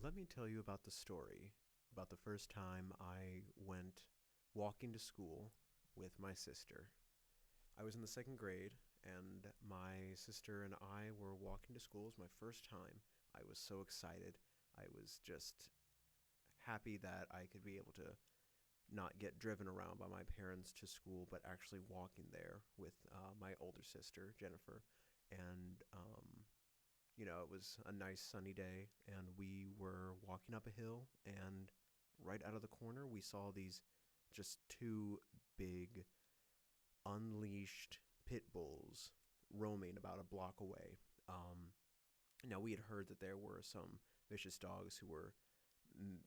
Let me tell you about the story about the first time I went walking to school with my sister. I was in the second grade, and my sister and I were walking to school. It was my first time. I was so excited. I was just happy that I could be able to not get driven around by my parents to school, but actually walking there with my older sister, Jennifer. And it was a nice sunny day, and we were walking up a hill, and right out of the corner, we saw these just two big, unleashed pit bulls roaming about a block away. Um, Now, we had heard that there were some vicious dogs who were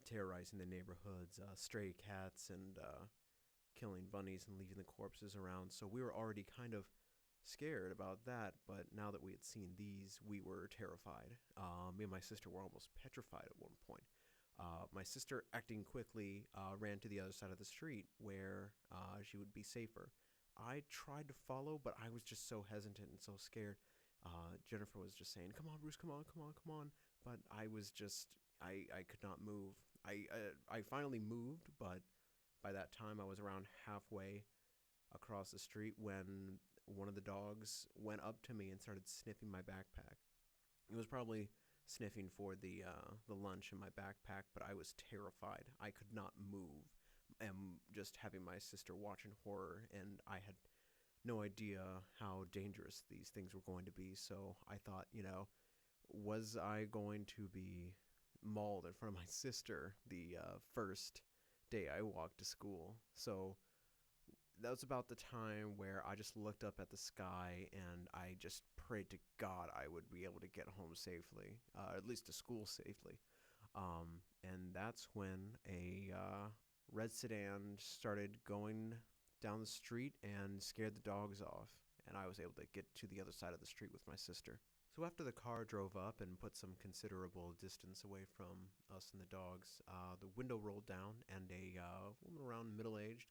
terrorizing the neighborhoods, stray cats, and killing bunnies and leaving the corpses around. So we were already kind of scared about that, but now that we had seen these, we were terrified. Me and my sister were almost petrified at one point. My sister, acting quickly, ran to the other side of the street where she would be safer. I tried to follow, but I was just so hesitant and so scared. Jennifer was just saying, "Come on, Bruce, come on, come on, come on." But I was just, I could not move. I finally moved, but by that time I was around halfway across the street when one of the dogs went up to me and started sniffing my backpack. It was probably sniffing for the lunch in my backpack, but I was terrified. I could not move, and just having my sister watch in horror, and I had no idea how dangerous these things were going to be. So I thought, was I going to be mauled in front of my sister the first day I walked to school? So that was about the time where I just looked up at the sky and I just prayed to God I would be able to get home safely, at least to school safely. And that's when a red sedan started going down the street and scared the dogs off. And I was able to get to the other side of the street with my sister. So after the car drove up and put some considerable distance away from us and the dogs, the window rolled down and a woman around middle aged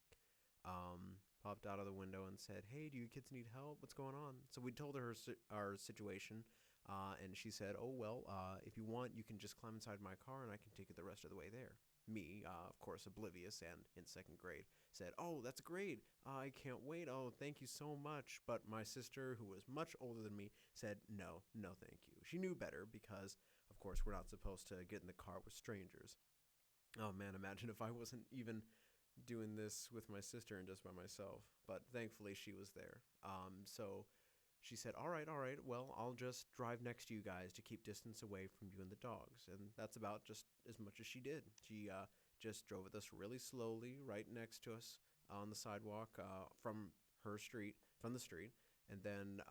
popped out of the window and said, "Hey, do you kids need help? What's going on?" So we told her our situation, and she said, "Oh, well, if you want, you can just climb inside my car and I can take you the rest of the way there." Me, of course, oblivious and in second grade, said, "Oh, that's great. I can't wait. Oh, thank you so much." But my sister, who was much older than me, said, "No, no, thank you." She knew better because, of course, we're not supposed to get in the car with strangers. Oh man, imagine if I wasn't even doing this with my sister and just by myself. But thankfully, she was there. So she said, all right, well, I'll just drive next to you guys to keep distance away from you and the dogs." And that's about just as much as she did. She just drove with us really slowly right next to us on the sidewalk from the street. And then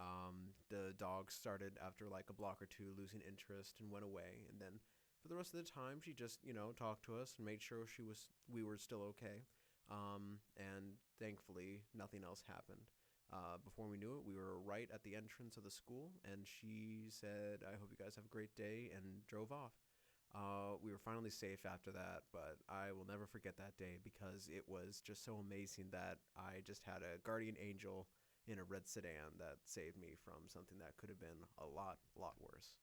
the dogs started, after like a block or two, losing interest and went away. And then for the rest of the time, she just, talked to us and made sure we were still okay. And thankfully, nothing else happened. Before we knew it, we were right at the entrance of the school, and she said, "I hope you guys have a great day," and drove off. We were finally safe after that, but I will never forget that day because it was just so amazing that I just had a guardian angel in a red sedan that saved me from something that could have been a lot, lot worse.